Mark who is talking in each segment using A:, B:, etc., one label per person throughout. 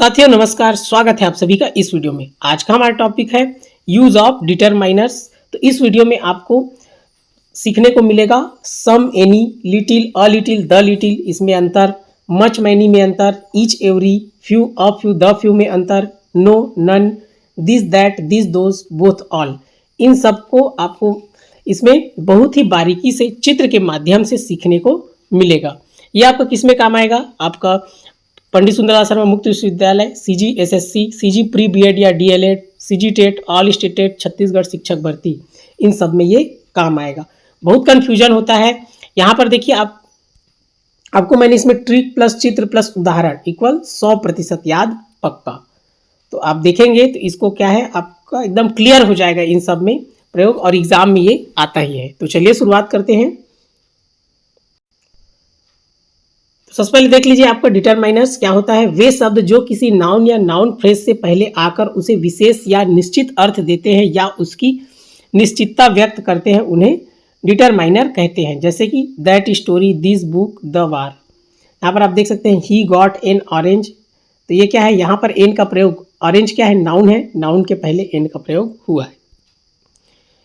A: साथियों नमस्कार, स्वागत है आप सभी का इस वीडियो में। आज का हमारा टॉपिक है यूज ऑफ डिटरमाइनर्स। तो इस वीडियो में आपको सीखने को मिलेगा some, any, little, a little, the little, इसमें अंतर, मच, मैनी में अंतर, each, every, few, a few, the few में अंतर, no, none, this, that, this, those, both, all. इन सबको आपको इसमें बहुत ही बारीकी से चित्र के माध्यम से सीखने को मिलेगा। ये आपका किस में काम आएगा? आपका पंडित सुंदरलाल शर्मा मुक्त विश्वविद्यालय, CG SSC, CG pre BEd या DElEd, CG TET, all state TET, Chhattisgarh शिक्षक भर्ती, इन सब में ये काम आएगा। बहुत कन्फ्यूजन होता है यहाँ पर। देखिए आपको मैंने इसमें ट्रिक प्लस चित्र प्लस उदाहरण इक्वल 100% याद पक्का। तो आप देखेंगे तो इसको क्या है, आपका एकदम क्लियर हो जाएगा इन सब में प्रयोग, और एग्जाम में ये आता ही है। तो चलिए शुरुआत करते हैं। सबसे पहले देख लीजिए आपका डिटरमाइनर्स क्या होता है। वे शब्द जो किसी नाउन या नाउन फ्रेज से पहले आकर उसे विशेष या निश्चित अर्थ देते हैं या उसकी निश्चितता व्यक्त करते हैं उन्हें डिटरमाइनर कहते हैं। जैसे कि that story, this book, the war. यहाँ पर आप देख सकते हैं ही गॉट एन ऑरेंज। तो ये क्या है, यहाँ पर एन का प्रयोग, ऑरेंज क्या है, नाउन है, नाउन के पहले एन का प्रयोग हुआ है।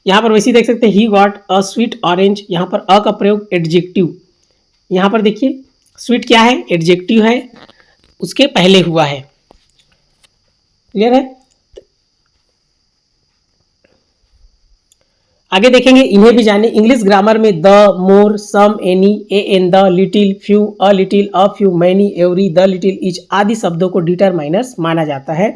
A: यहाँ पर वैसे देख सकते हैं he got a sweet orange, यहाँ पर अ का प्रयोग एडजेक्टिव। यहाँ पर देखिए स्वीट क्या है, एडजेक्टिव है, उसके पहले हुआ है। क्लियर है? आगे देखेंगे, इन्हें भी जाने। इंग्लिश ग्रामर में the, more, some, any, a an the, little, few, a few, many, every, the little, each आदि शब्दों को डिटरमाइनर्स माना जाता है।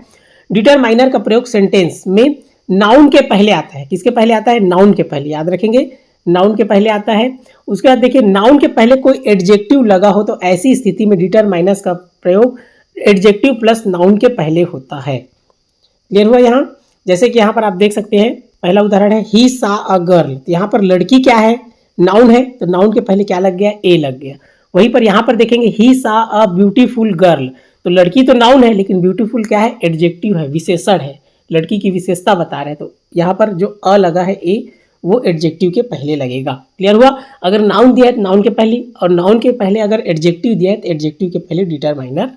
A: डिटरमाइनर का प्रयोग सेंटेंस में नाउन के पहले आता है। किसके पहले आता है? नाउन के पहले। याद रखेंगे, नाउन के पहले आता है। उसके बाद देखिए नाउन के पहले कोई एडजेक्टिव लगा हो तो ऐसी स्थिति में डिटरमाइनर्स का प्रयोग एडजेक्टिव प्लस नाउन के पहले होता है। क्लियर हुआ यहाँ? जैसे कि यहाँ पर आप देख सकते हैं, पहला उदाहरण है ही सा अ गर्ल। तो यहाँ पर लड़की क्या है, नाउन है, तो नाउन के पहले क्या लग गया, ए लग गया। वहीं पर यहाँ पर देखेंगे ही सा अ ब्यूटीफुल गर्ल। तो लड़की तो नाउन है लेकिन ब्यूटीफुल क्या है, एडजेक्टिव है, विशेषण है, लड़की की विशेषता बता रहे हैं। तो यहाँ पर जो अ लगा है ए, वो एडजेक्टिव के पहले लगेगा। क्लियर हुआ? अगर नाउन दिया है तो नाउन के पहले, और नाउन के पहले अगर एडजेक्टिव दिया है तो एडजेक्टिव के पहले डिटरमाइनर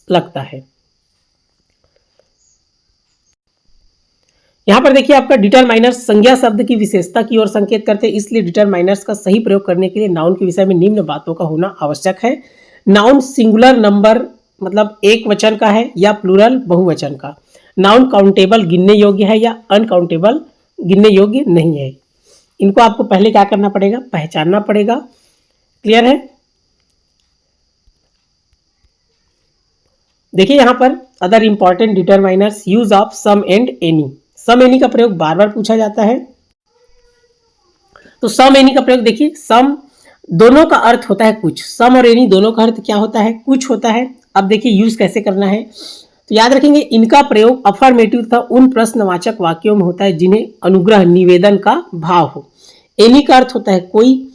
A: लगता है। यहाँ पर देखिए आपका डिटरमाइनर्स संज्ञा शब्द की विशेषता की ओर संकेत करते हैं, इसलिए डिटरमाइनर्स का सही प्रयोग करने के लिए नाउन के विषय में निम्न बातों का होना आवश्यक है। नाउन सिंगुलर नंबर मतलब एक वचन का है या प्लूरल बहुवचन का। नाउन काउंटेबल गिनने योग्य है या अनकाउंटेबल गिनने योग्य नहीं है। इनको आपको पहले क्या करना पड़ेगा, पहचानना पड़ेगा। क्लियर है? देखिए यहां पर other important determiners, use of some and any. Some any का प्रयोग बार बार पूछा जाता है। तो सम एनी का प्रयोग देखिए, सम दोनों का अर्थ होता है कुछ, सम और एनी दोनों का अर्थ क्या होता है, कुछ होता है। अब देखिए यूज कैसे करना है। तो याद रखेंगे इनका प्रयोग अफर्मेटिव तथा उन प्रश्नवाचक वाक्यों में होता है जिन्हें अनुग्रह, निवेदन का भाव हो। एनी का अर्थ होता है कोई,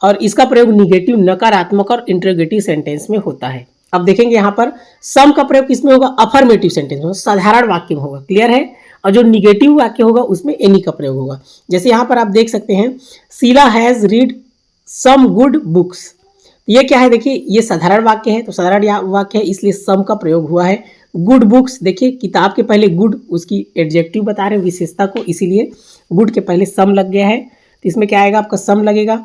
A: और इसका प्रयोग निगेटिव, नकारात्मक और इंटरोगेटिव सेंटेंस में होता है। अब देखेंगे यहाँ पर सम का प्रयोग किसमें होगा, अफर्मेटिव सेंटेंस में, साधारण वाक्य में होगा। क्लियर है? और जो निगेटिव वाक्य होगा उसमें एनी का प्रयोग होगा। जैसे यहाँ पर आप देख सकते हैं, Sheela has read some good books. ये क्या है, देखिए ये साधारण वाक्य है, तो साधारण वाक्य है इसलिए सम का प्रयोग हुआ है। गुड बुक्स, देखिए किताब के पहले गुड, उसकी एडजेक्टिव बता रहे हैं विशेषता को, इसीलिए गुड के पहले सम लग गया है, तो इसमें क्या आएगा आपका सम लगेगा।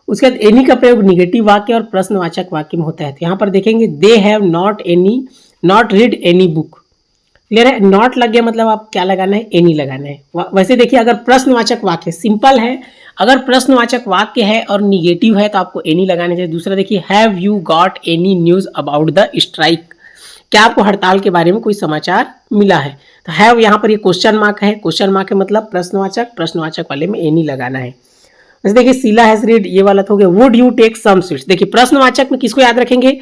A: उसके बाद एनी का प्रयोग निगेटिव वाक्य और प्रश्नवाचक वाक्य में होता है। तो यहाँ पर देखेंगे they have not read any book. Clear है? नॉट लग गया मतलब आप क्या लगाना है, एनी लगाना है। वैसे देखिए अगर प्रश्नवाचक वाक्य सिंपल है, अगर प्रश्नवाचक वाक्य है और निगेटिव है तो आपको एनी लगाना चाहिए। दूसरा देखिए have you got any news about the strike. क्या आपको हड़ताल के बारे में कोई समाचार मिला है? तो हैव यहाँ पर ये क्वेश्चन मार्क है, क्वेश्चन मार्क है मतलब प्रश्नवाचक, प्रश्नवाचक वाले में एनी लगाना है। जैसे देखिए शीला हैज रीड, ये वाला तो हो गया। Would you take some sweets. देखिए प्रश्नवाचक में किसको याद रखेंगे,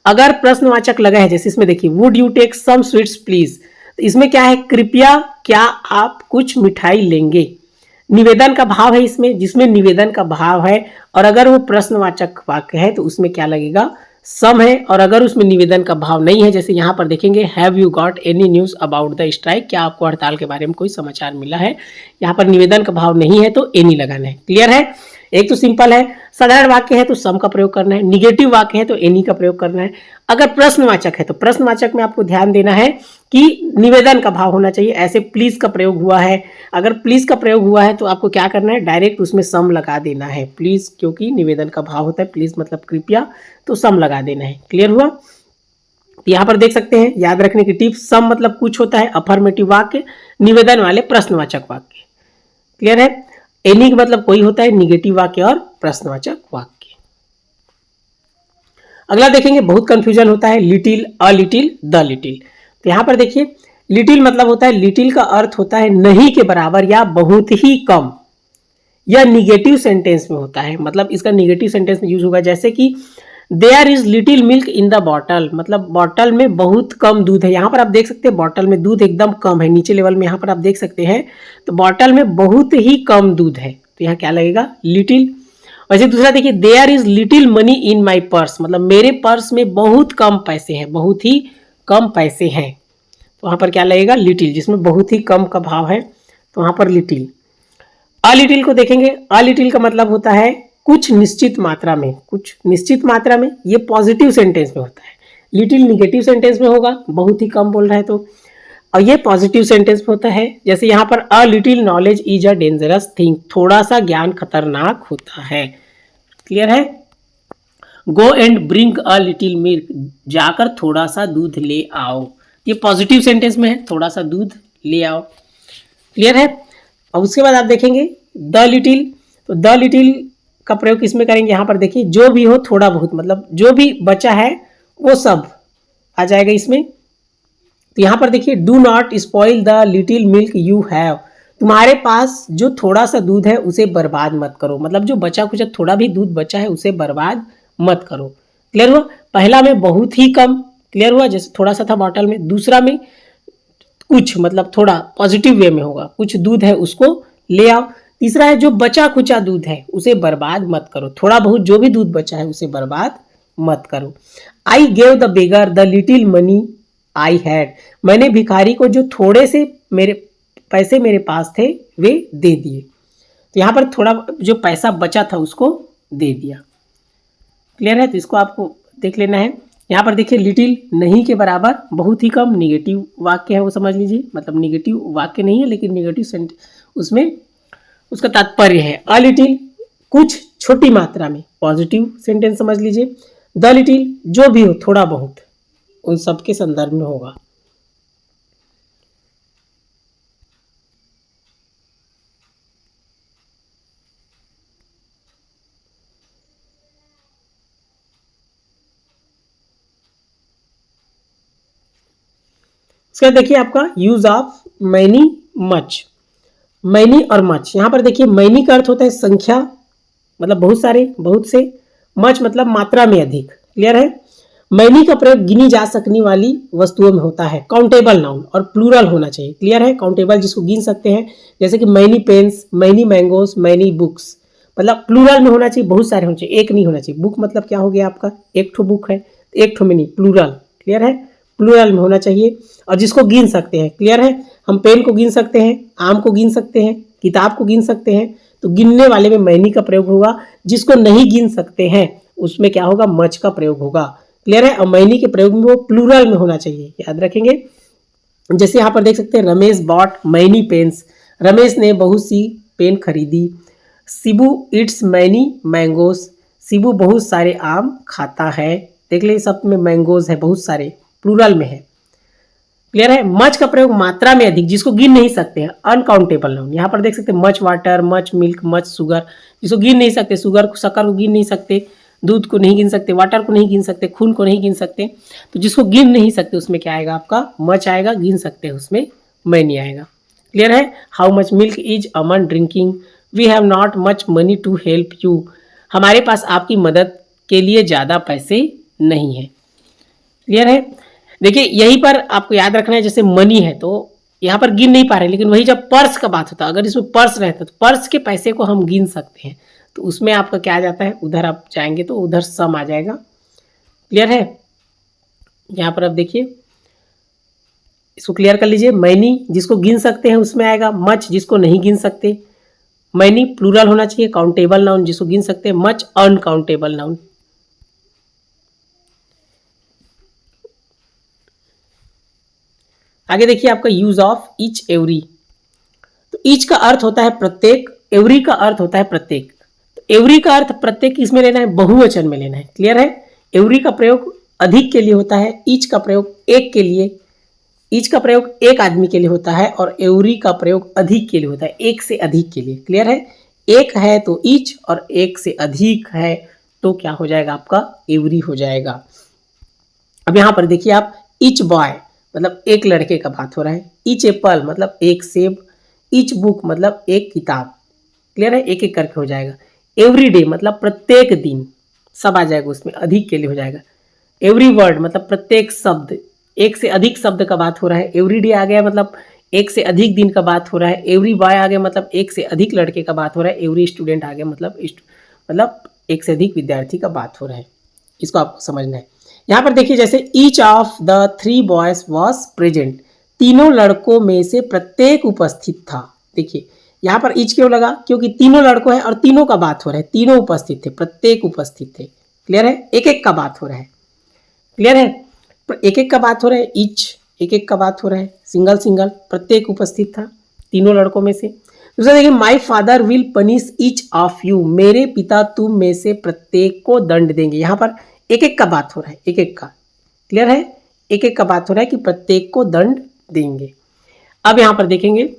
A: अगर प्रश्नवाचक लगा है, जैसे इसमें देखिए would you take some sweets please, तो इसमें क्या है, कृपया क्या आप कुछ मिठाई लेंगे। निवेदन का भाव है इसमें, जिसमें निवेदन का भाव है, और अगर वो प्रश्नवाचक वाक्य है तो उसमें क्या लगेगा, सम है। और अगर उसमें निवेदन का भाव नहीं है, जैसे यहाँ पर देखेंगे have you got any news about the strike, क्या आपको हड़ताल के बारे में कोई समाचार मिला है, यहाँ पर निवेदन का भाव नहीं है तो एनी लगाना है। क्लियर है? एक तो सिंपल है, साधारण वाक्य है तो सम का प्रयोग करना है, निगेटिव वाक्य है तो एनी का प्रयोग करना है। अगर प्रश्नवाचक है तो प्रश्नवाचक में आपको ध्यान देना है कि निवेदन का भाव होना चाहिए। ऐसे प्लीज का प्रयोग हुआ है, अगर प्लीज का प्रयोग हुआ है तो आपको क्या करना है, डायरेक्ट उसमें सम लगा देना है। प्लीज क्योंकि निवेदन का भाव होता है, प्लीज मतलब कृपया, तो सम लगा देना है। क्लियर हुआ? यहाँ पर देख सकते हैं, याद रखने की टिप्स, सम मतलब कुछ होता है, अफर्मेटिव वाक्य, निवेदन वाले प्रश्नवाचक वाक्य। क्लियर है? एनी का मतलब कोई होता है, निगेटिव वाक्य और प्रश्नवाचक वाक्य। अगला देखेंगे, बहुत कंफ्यूजन होता है, little, a little, the little. तो यहां पर देखिए, लिटिल मतलब होता है, लिटिल का अर्थ होता है नहीं के बराबर या बहुत ही कम। यह निगेटिव सेंटेंस में होता है, मतलब इसका निगेटिव सेंटेंस में यूज होगा, जैसे कि there is little milk in the bottle, मतलब बॉटल में बहुत कम दूध है। यहाँ पर आप देख सकते हैं बॉटल में दूध एकदम कम है, नीचे लेवल में यहाँ पर आप देख सकते हैं, तो बॉटल में बहुत ही कम दूध है, तो यहाँ क्या लगेगा, लिटिल। वैसे दूसरा देखिए, there is little money in my purse, मतलब मेरे पर्स में बहुत कम पैसे हैं, बहुत ही कम पैसे हैं, तो वहाँ पर क्या लगेगा, लिटिल, जिसमें बहुत ही कम का भाव है, तो वहाँ पर लिटिल। अ लिटिल को देखेंगे, अ लिटिल का मतलब होता है कुछ निश्चित मात्रा में, कुछ निश्चित मात्रा में, ये पॉजिटिव सेंटेंस में होता है। लिटिल निगेटिव सेंटेंस में होगा, बहुत ही कम बोल रहा है तो, और ये पॉजिटिव सेंटेंस में होता है, जैसे यहाँ पर a little knowledge is a dangerous thing, थोड़ा सा ज्ञान खतरनाक होता है। क्लियर है? Go and bring a little milk, जाकर थोड़ा सा दूध ले आओ, ये पॉजिटिव सेंटेंस में है, थोड़ा सा दूध ले आओ। क्लियर है? और उसके बाद आप देखेंगे द लिटिल, तो द लिटिल का प्रयोग किसमें करेंगे, यहाँ पर देखिए, जो भी हो थोड़ा बहुत, मतलब जो भी बचा है वो सब आ जाएगा इसमें। तो यहाँ पर देखिए, do not spoil the little milk you have, तुम्हारे पास जो थोड़ा सा दूध है उसे बर्बाद मत करो, मतलब जो बचा कुछ थोड़ा भी दूध बचा है उसे बर्बाद मत करो। क्लियर हुआ? पहला में बहुत ही कम, क्लियर हुआ, जैसे थोड़ा सा था बॉटल में। दूसरा में कुछ, मतलब थोड़ा पॉजिटिव वे में होगा, कुछ दूध है उसको ले आओ। तीसरा है जो बचा खुचा दूध है उसे बर्बाद मत करो, थोड़ा बहुत जो भी दूध बचा है उसे बर्बाद मत करो। I gave the beggar the little money I had, मैंने भिखारी को जो थोड़े से मेरे पैसे मेरे पास थे वे दे दिए, तो यहाँ पर थोड़ा जो पैसा बचा था उसको दे दिया। क्लियर है? तो इसको आपको देख लेना है। यहाँ पर देखिए, लिटिल नहीं के बराबर, बहुत ही कम, निगेटिव वाक्य है वो समझ लीजिए, मतलब निगेटिव वाक्य नहीं है लेकिन निगेटिव उसमें उसका तात्पर्य है। अ लिटिल कुछ छोटी मात्रा में, पॉजिटिव सेंटेंस समझ लीजिए। द लिटिल जो भी हो थोड़ा बहुत, उन सब के संदर्भ में होगा। इसका देखिए आपका use of many much, many और मच। यहाँ पर देखिए, मैनी का अर्थ होता है संख्या, मतलब बहुत सारे, बहुत से, मच मतलब मात्रा में अधिक। क्लियर है? मैनी का प्रयोग गिनी जा सकने वाली वस्तुओं में होता है, काउंटेबल नाउन, और प्लूरल होना चाहिए। क्लियर है? काउंटेबल जिसको गिन सकते हैं, जैसे कि many pens, many mangoes, many books, मतलब प्लूरल में होना चाहिए, बहुत सारे होने चाहिए, एक नहीं होना चाहिए। बुक मतलब क्या हो गया आपका, एक ठो बुक है, एक ठो में नहीं, प्लूरल। क्लियर है? प्लूरल में होना चाहिए, और जिसको गिन सकते हैं। क्लियर है? हम पेन को गिन सकते हैं, आम को गिन सकते हैं, किताब को गिन सकते हैं, तो गिनने वाले में मैनी का प्रयोग होगा। जिसको नहीं गिन सकते हैं उसमें क्या होगा, मच का प्रयोग होगा। क्लियर है? और मैनी के प्रयोग में वो प्लूरल में होना चाहिए, याद रखेंगे। जैसे यहाँ पर देख सकते हैं, Ramesh bought many pens, Ramesh ने बहुत सी पेन खरीदी। Shibu eats many mangoes, Shibu बहुत सारे आम खाता है। देख ले, सब में मैंगोज है, बहुत सारे, प्लूरल में है। क्लियर है? मच का प्रयोग मात्रा में अधिक, जिसको गिन नहीं सकते हैं, अनकाउंटेबल नाउन। यहाँ पर देख सकते हैं, much water, much milk, much sugar, जिसको गिन नहीं सकते, शुगर शक्कर को गिन नहीं सकते, दूध को नहीं गिन सकते, वाटर को नहीं गिन सकते, खून को नहीं गिन सकते, तो जिसको गिन नहीं सकते उसमें क्या आएगा आपका, मच आएगा। गिन सकते हैं उसमें मैनी आएगा। क्लियर है? How much milk is Aman drinking, we have not much money to help you, हमारे पास आपकी मदद के लिए ज़्यादा पैसे नहीं है। क्लियर है? देखिए, यहीं पर आपको याद रखना है, जैसे मनी है तो यहाँ पर गिन नहीं पा रहे, लेकिन वही जब पर्स का बात होता है, अगर इसमें पर्स रहता तो पर्स के पैसे को हम गिन सकते हैं, तो उसमें आपका क्या आ जाता है, उधर आप जाएंगे तो उधर सम आ जाएगा। क्लियर है? यहाँ पर आप देखिए, इसको क्लियर कर लीजिए। मैनी जिसको गिन सकते हैं उसमें आएगा, मच जिसको नहीं गिन सकते मैनी प्लूरल होना चाहिए, काउंटेबल नाउन जिसको गिन सकते हैं, मच अनकाउंटेबल नाउन। आगे देखिए आपका यूज ऑफ ईच एवरी। तो ईच का अर्थ होता है प्रत्येक, एवरी का अर्थ होता है प्रत्येक। तो एवरी का अर्थ प्रत्येक किसमें लेना है, बहुवचन में लेना है। क्लियर है। एवरी का प्रयोग अधिक के लिए होता है, ईच का प्रयोग एक के लिए, ईच का प्रयोग एक आदमी के लिए होता है और एवरी का प्रयोग अधिक के लिए होता है, एक से अधिक के लिए। क्लियर है। एक है तो ईच और एक से अधिक है तो क्या हो जाएगा आपका, एवरी हो जाएगा। अब यहां पर देखिए आप, ईच बॉय मतलब एक लड़के का बात हो रहा है, ईच एप्पल मतलब एक सेब, ईच बुक मतलब एक किताब। क्लियर है, एक एक करके हो जाएगा। एवरी डे मतलब प्रत्येक दिन, सब आ जाएगा उसमें, अधिक के लिए हो जाएगा। एवरी वर्ड मतलब प्रत्येक शब्द, एक से अधिक शब्द का बात हो रहा है। एवरी डे आ गया मतलब एक से अधिक दिन का बात हो रहा है। एवरी बॉय आ गया मतलब एक से अधिक लड़के का बात हो रहा है। एवरी स्टूडेंट आ गया मतलब एक से अधिक विद्यार्थी का बात हो रहा है। इसको आपको समझना है। यहाँ पर देखिए जैसे each of the 3 boys was present, तीनों लड़कों में से प्रत्येक उपस्थित था। देखिए यहाँ पर ईच क्यों लगा, क्योंकि तीनों लड़कों हैं और तीनों का बात हो रहा है, तीनों उपस्थित थे, प्रत्येक उपस्थित थे। क्लियर है, एक एक का बात हो रहा है। क्लियर है, एक एक का बात हो रहा है, ईच एक एक का बात हो रहा है, सिंगल सिंगल, प्रत्येक उपस्थित था तीनों लड़कों में से। दूसरा देखिए, my father will punish each of you, मेरे पिता तुम में से प्रत्येक को दंड देंगे। यहाँ पर एक एक का बात हो रहा है, एक एक का। क्लियर है, एक एक का बात हो रहा है कि प्रत्येक को दंड देंगे। अब यहां पर देखेंगे,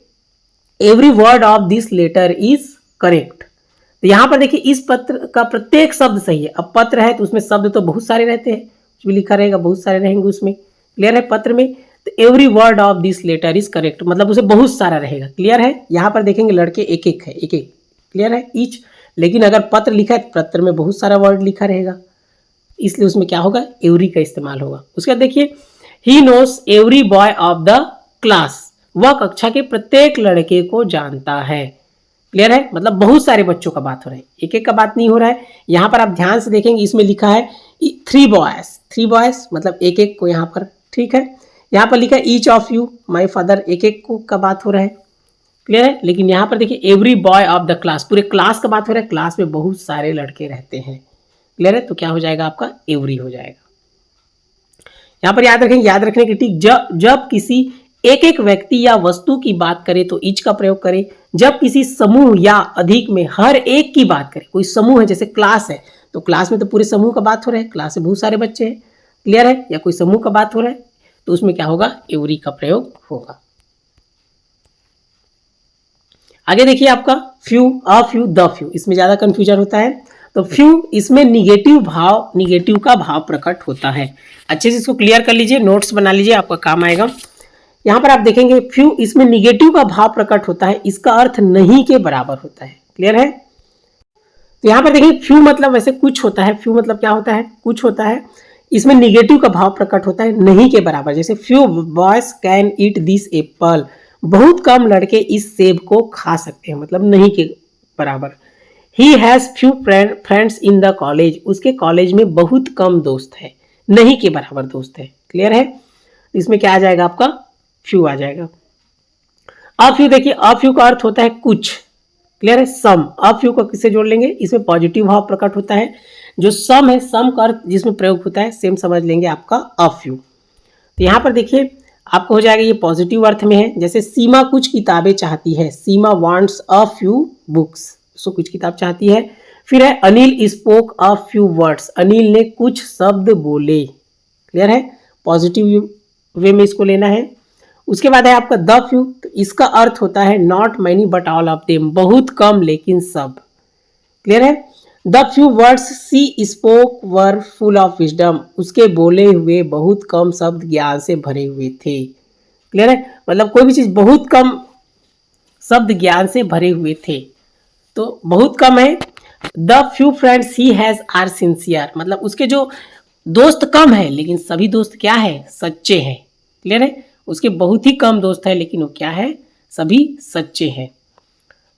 A: every word of this letter is correct. तो यहां पर देखिए इस पत्र का प्रत्येक शब्द सही है। अब पत्र है तो उसमें शब्द तो बहुत सारे रहते हैं, कुछ भी लिखा रहेगा बहुत सारे रहेंगे उसमें। क्लियर है, पत्र में तो every word of this letter is correct मतलब उसे बहुत सारा रहेगा। क्लियर है, यहां पर देखेंगे लड़के एक एक है, एक एक। क्लियर है, ईच। लेकिन अगर पत्र लिखा है तो पत्र में बहुत सारा वर्ड लिखा रहेगा, इसलिए उसमें क्या होगा, एवरी का इस्तेमाल होगा। उसके बाद देखिए, he knows every boy of the class, वह कक्षा के प्रत्येक लड़के को जानता है। क्लियर है, मतलब बहुत सारे बच्चों का बात हो रहा है, एक एक का बात नहीं हो रहा है। यहां पर आप ध्यान से देखेंगे, इसमें लिखा है 3 बॉयज, 3 बॉयज मतलब एक एक को यहाँ पर। ठीक है, यहाँ पर लिखा है each of you my father, एक एक को का बात हो रहा है। क्लियर है, लेकिन यहाँ पर देखिए every boy of the class, पूरे क्लास का बात हो रहा है, क्लास में बहुत सारे लड़के रहते हैं। क्लियर है, तो क्या हो जाएगा आपका, एवरी हो जाएगा। यहां पर याद रखेंगे, याद रखने की टिक, जब किसी एक एक व्यक्ति या वस्तु की बात करें तो ईच का प्रयोग करें। जब किसी समूह या अधिक में हर एक की बात करें, कोई समूह है जैसे क्लास है तो क्लास में तो पूरे समूह का बात हो रहा है, क्लास में बहुत सारे बच्चे हैं। क्लियर है, या कोई समूह का बात हो रहा है तो उसमें क्या होगा, एवरी का प्रयोग होगा। आगे देखिए आपका few, a few, the few, इसमें ज्यादा कंफ्यूजन होता है। तो फ्यू, इसमें निगेटिव भाव, निगेटिव का भाव प्रकट होता है। अच्छे से इसको क्लियर कर लीजिए, नोट्स बना लीजिए, आपका काम आएगा। यहां पर आप देखेंगे फ्यू, इसमें निगेटिव का भाव प्रकट होता है, इसका अर्थ नहीं के बराबर होता है। क्लियर है, तो यहां पर देखिए फ्यू मतलब वैसे कुछ होता है, फ्यू मतलब क्या होता है, कुछ होता है। इसमें निगेटिव का भाव प्रकट होता है नहीं के बराबर, जैसे few boys can eat this Apple, बहुत कम लड़के इस सेब को खा सकते हैं, मतलब नहीं के बराबर। He has few friends in the college, उसके कॉलेज में बहुत कम दोस्त है, नहीं के बराबर दोस्त है। क्लियर है, इसमें क्या आ जाएगा आपका, फ्यू आ जाएगा। अ फ्यू देखिए, अ फ्यू का अर्थ होता है कुछ। क्लियर है, सम, अ फ्यू को किससे जोड़ लेंगे, इसमें पॉजिटिव भाव प्रकट होता है। जो सम है, सम का अर्थ जिसमें प्रयोग होता है सेम समझ लेंगे आपका अ फ्यू। तो यहां पर देखिए आपको हो जाएगा, ये पॉजिटिव अर्थ में है। जैसे सीमा कुछ किताबें चाहती है, सीमा वांट्स अ फ्यू बुक्स, उसको कुछ किताब चाहती है। फिर है Anil spoke a few words, Anil ने कुछ शब्द बोले। क्लियर है, पॉजिटिव वे में इसको लेना है। उसके बाद है आपका द फ्यू, तो इसका अर्थ होता है not many but all of them, बहुत कम लेकिन सब। क्लियर है, the few words she spoke were full of wisdom, उसके बोले हुए बहुत कम शब्द ज्ञान से भरे हुए थे। क्लियर है, मतलब कोई भी चीज बहुत कम शब्द ज्ञान से भरे हुए थे, तो बहुत कम है। The few friends he has are sincere, मतलब उसके जो दोस्त कम है लेकिन सभी दोस्त क्या है, सच्चे हैं। क्लियर है, उसके बहुत ही कम दोस्त है लेकिन वो क्या है, सभी सच्चे हैं।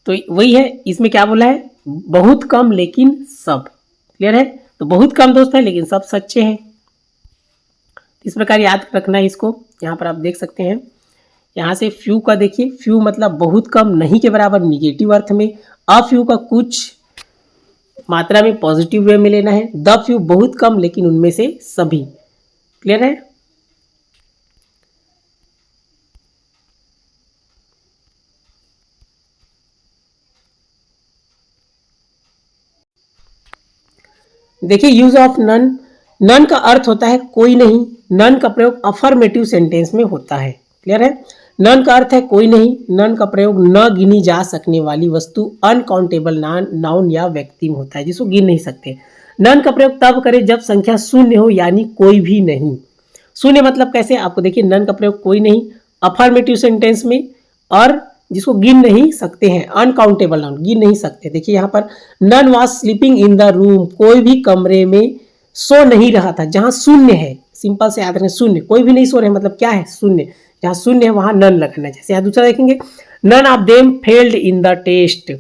A: तो वही है, इसमें क्या बोला है, बहुत कम लेकिन सब। क्लियर है, तो बहुत कम दोस्त है लेकिन सब सच्चे हैं। इस प्रकार याद रखना है इसको। यहाँ पर आप देख सकते हैं, यहाँ से फ्यू का देखिए, फ्यू मतलब बहुत कम, नहीं के बराबर निगेटिव अर्थ में। अ फ्यू का कुछ मात्रा में पॉजिटिव वे में लेना है, द फ्यू बहुत कम लेकिन उनमें से सभी। क्लियर है? देखिए यूज ऑफ नन, नन का अर्थ होता है कोई नहीं। नन का प्रयोग अफर्मेटिव सेंटेंस में होता है। क्लियर है? नन का अर्थ है कोई नहीं। नन का प्रयोग न गिनी जा सकने वाली वस्तु, अनकाउंटेबल नाउन या व्यक्ति में होता है जिसको गिन नहीं सकते। नन का प्रयोग तब करें जब संख्या शून्य हो, यानी कोई भी नहीं। शून्य मतलब कैसे, आपको देखिए नन का प्रयोग कोई नहीं अफर्मेटिव सेंटेंस में, और जिसको गिन नहीं सकते हैं, अनकाउंटेबल नाउन, गिन नहीं सकते। देखिए यहाँ पर none was sleeping in the room, कोई भी कमरे में सो नहीं रहा था। जहां शून्य है, सिंपल से याद रखें, शून्य, कोई भी नहीं सो रहे मतलब क्या है, शून्य। जहां शून्य है वहां नन लगाना है। जैसे यहाँ दूसरा देखेंगे, none of them failed in the test,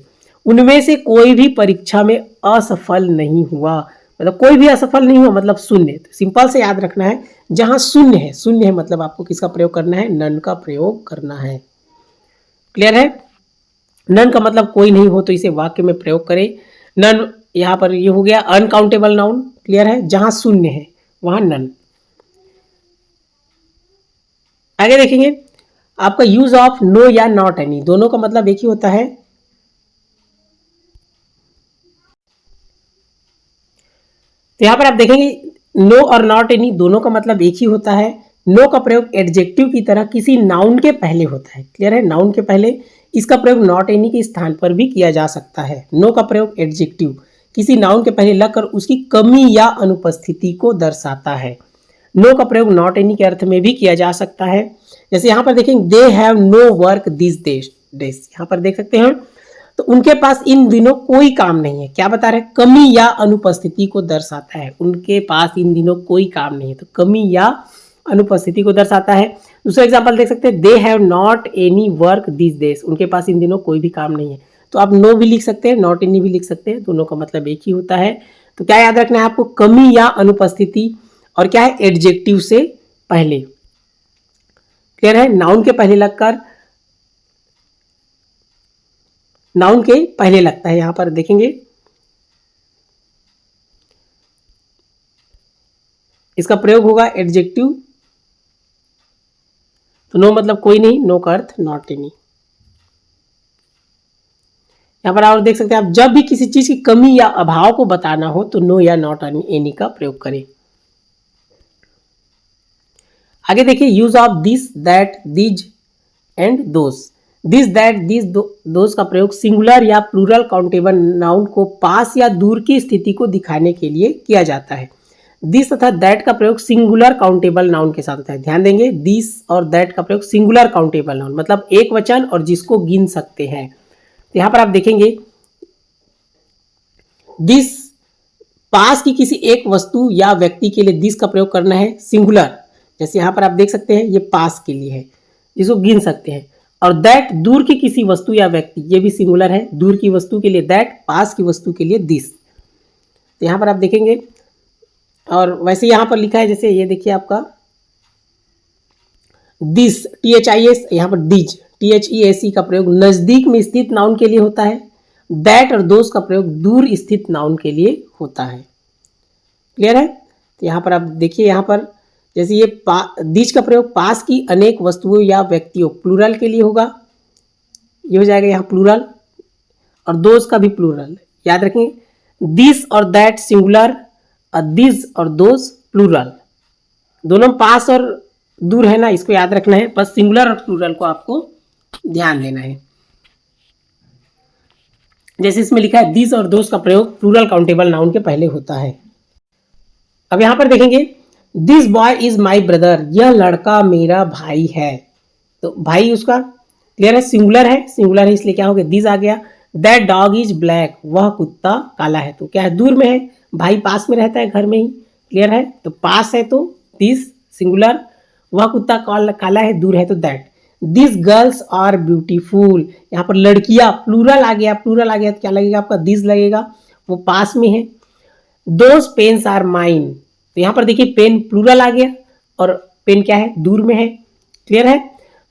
A: उनमें से कोई भी परीक्षा में असफल नहीं हुआ, मतलब कोई भी असफल नहीं हुआ मतलब शून्य। तो सिंपल से याद रखना है, जहां शून्य है, शून्य है मतलब आपको किसका प्रयोग करना है, नन का प्रयोग करना है। क्लियर है? नन का मतलब कोई नहीं हो तो इसे वाक्य में प्रयोग करें। नन यहाँ पर ये हो गया अनकाउंटेबल नाउन। क्लियर है? जहां शून्य है वहां नन। आगे देखेंगे आपका यूज ऑफ नो या नॉट एनी, दोनों का मतलब एक ही होता है। तो यहां पर आप देखेंगे नो और नॉट एनी दोनों का मतलब एक ही होता है। नो का प्रयोग एडजेक्टिव की तरह किसी नाउन के पहले होता है। क्लियर है? नाउन के पहले। इसका प्रयोग नॉट एनी के स्थान पर भी किया जा सकता है। नो का प्रयोग एडजेक्टिव किसी नाउन के पहले लगकर उसकी कमी या अनुपस्थिति को दर्शाता है। नो का प्रयोग नॉट एनी के अर्थ में भी किया जा सकता है। जैसे यहाँ पर देखेंगे they have no work this days, यहाँ पर देख सकते हैं, तो उनके पास इन दिनों कोई काम नहीं है। क्या बता रहे हैं? कमी या अनुपस्थिति को दर्शाता है। उनके पास इन दिनों कोई काम नहीं है, तो कमी या अनुपस्थिति को दर्शाता है। दूसरा एग्जांपल देख सकते हैं, they have not any work this days, उनके पास इन दिनों कोई भी काम नहीं है। तो आप नो भी लिख सकते हैं, नॉट एनी भी लिख सकते हैं, दोनों का मतलब एक ही होता है। तो क्या याद रखना है आपको, कमी या अनुपस्थिति, और क्या है, एडजेक्टिव से पहले। क्लियर है? नाउन के पहले लगकर, नाउन के पहले लगता है। यहां पर देखेंगे इसका प्रयोग होगा एडजेक्टिव। तो नो मतलब कोई नहीं, नो का अर्थ नॉट एनी। यहां पर आप देख सकते हैं, आप जब भी किसी चीज की कमी या अभाव को बताना हो तो नो या नॉट एनी का प्रयोग करें। आगे देखिए use of this, that, these and those. This, that, these, those का प्रयोग सिंगुलर या प्लूरल काउंटेबल नाउन को पास या दूर की स्थिति को दिखाने के लिए किया जाता है। दिस तथा दैट का प्रयोग सिंगुलर काउंटेबल नाउन के साथ होता है। ध्यान देंगे, दिस और दैट का प्रयोग सिंगुलर काउंटेबल नाउन मतलब एक वचन और जिसको गिन सकते हैं। तो यहां पर आप देखेंगे दिस, पास की किसी एक वस्तु या व्यक्ति के लिए दिस का प्रयोग करना है सिंगुलर। जैसे यहां पर आप देख सकते हैं, ये पास के लिए है जिसको गिन सकते हैं। और दैट, दूर की किसी वस्तु या व्यक्ति, ये भी सिंगुलर है, दूर की वस्तु के लिए दैट, पास की वस्तु के लिए दिस। तो यहां पर आप देखेंगे, और वैसे यहां पर लिखा है, जैसे ये देखिए आपका दिस, THIS, यहां पर डीज, THEAC का प्रयोग नजदीक में स्थित नाउन के लिए होता है। दैट और दोस्त का प्रयोग दूर स्थित नाउन के लिए होता है। क्लियर है? तो यहां पर आप देखिए, यहां पर जैसे ये दिस का प्रयोग पास की अनेक वस्तुओं या व्यक्तियों, प्लूरल के लिए होगा, ये हो जाएगा यहाँ प्लूरल, और दोस्त का भी प्लूरल। याद रखें, दिस और दैट सिंगुलर, और दिस और दोस्त प्लूरल, दोनों पास और दूर है ना, इसको याद रखना है। बस सिंगुलर और प्लूरल को आपको ध्यान देना है। जैसे इसमें लिखा है, दिस और दोस्त का प्रयोग प्लूरल काउंटेबल नाउन के पहले होता है। अब यहां पर देखेंगे, this boy is my brother, यह लड़का मेरा भाई है। तो भाई उसका क्लियर है, सिंगुलर है, सिंगुलर है इसलिए क्या हो गया, दिस आ गया। दैट डॉग इज ब्लैक, वह कुत्ता काला है। तो क्या है, दूर में है, भाई पास में रहता है, घर में ही। क्लियर है? तो पास है तो दिस सिंगुलर, वह कुत्ता काला है, दूर है तो that. This girls are beautiful, यहाँ पर लड़कियां प्लूरल आ गया, प्लूरल आ गया तो क्या लगेगा आपका, दिस लगेगा, वो पास में है। दोज पेन्स आर माइन, तो यहां पर देखिए पेन प्लूरल आ गया, और पेन क्या है, दूर में है। क्लियर है?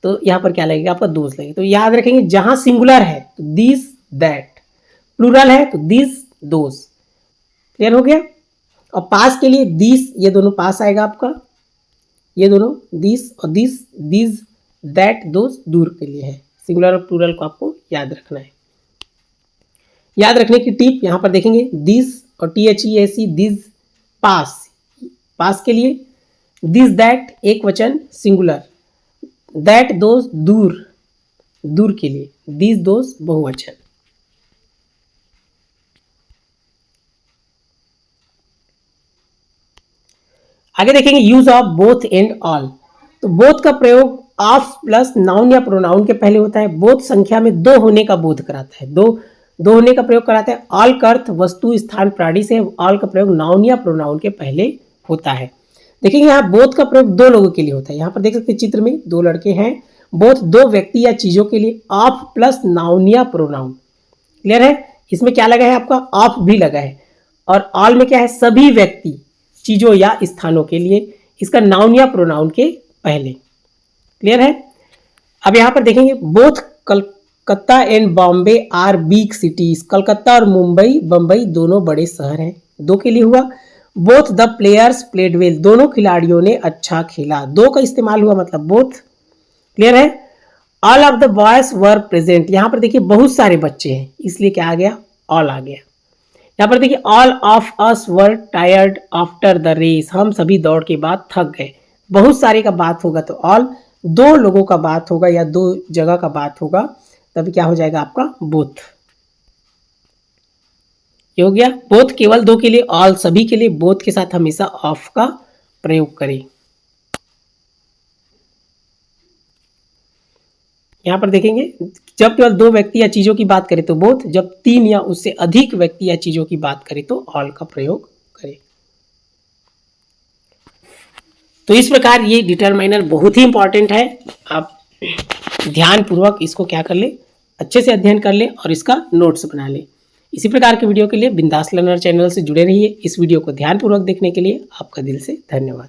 A: तो यहां पर क्या लगेगा आपका, दोस्त लगेगा। तो याद रखेंगे, जहां सिंगुलर है तो दिस दैट, प्लूरल है तो दिस दोस। क्लियर हो गया। और पास के लिए दिस, ये दोनों पास आएगा आपका, ये दोनों दिस और दिस, दिस दैट दोस दूर के लिए है। सिंगुलर और प्लूरल को आपको याद रखना है। याद रखने की टिप यहाँ पर देखेंगे, दिस और THEAC दिस पास, पास के लिए दिस दैट एक वचन सिंगुलर, दैट दोस दूर, दूर के लिए दिस दोस बहुवचन। आगे देखेंगे use of both and all. तो बोथ का प्रयोग ऑफ प्लस नाउन या प्रोनाउन के पहले होता है। बोथ संख्या में दो होने का बोध कराता है, दो होने का प्रयोग कराता है। ऑल का अर्थ वस्तु स्थान प्राणी से, ऑल का प्रयोग नाउन या प्रोनाउन के पहले होता है। देखेंगे यहाँ बोथ का प्रयोग दो लोगों के लिए होता है। यहाँ पर देख सकते हैं चित्र में दो लड़के हैं। बोथ दो व्यक्ति या चीजों के लिए, ऑफ प्लस नाउन या प्रोनाउन। क्लियर है। इसमें क्या लगा है आपका, ऑफ भी लगा है। और ऑल में क्या है, सभी व्यक्ति चीजों या स्थानों के लिए, इसका नाउन या प्रोनाउन के पहले। क्लियर है। अब यहां पर देखेंगे both Calcutta and Bombay are big cities. Calcutta और मुंबई, बंबई दोनों बड़े शहर हैं, दो के लिए हुआ। Both the players played well, दोनों खिलाड़ियों ने अच्छा खेला, दो का इस्तेमाल हुआ मतलब बोथ। क्लियर है। All of the boys were present, यहां पर देखिए बहुत सारे बच्चे हैं इसलिए क्या आ गया, ऑल आ गया। यहाँ पर देखिए all of us were tired after the race, हम सभी दौड़ के बाद थक गए। बहुत सारे का बात होगा तो ऑल, दो लोगों का बात होगा या दो जगह का बात होगा तभी क्या हो जाएगा आपका बोथ। ये हो गया। बोथ केवल दो के लिए, ऑल सभी के लिए। बोथ के साथ हमेशा ऑफ का प्रयोग करें। यहां पर देखेंगे जब केवल दो व्यक्ति या चीजों की बात करें तो बोथ, जब तीन या उससे अधिक व्यक्ति या चीजों की बात करें तो ऑल का प्रयोग करें। तो इस प्रकार ये डिटरमाइनर बहुत ही इंपॉर्टेंट है। आप ध्यानपूर्वक इसको क्या कर ले, अच्छे से अध्ययन कर ले और इसका नोट्स बना ले। इसी प्रकार के वीडियो के लिए बिंदास लर्नर चैनल से जुड़े रहिए। इस वीडियो को ध्यानपूर्वक देखने के लिए आपका दिल से धन्यवाद।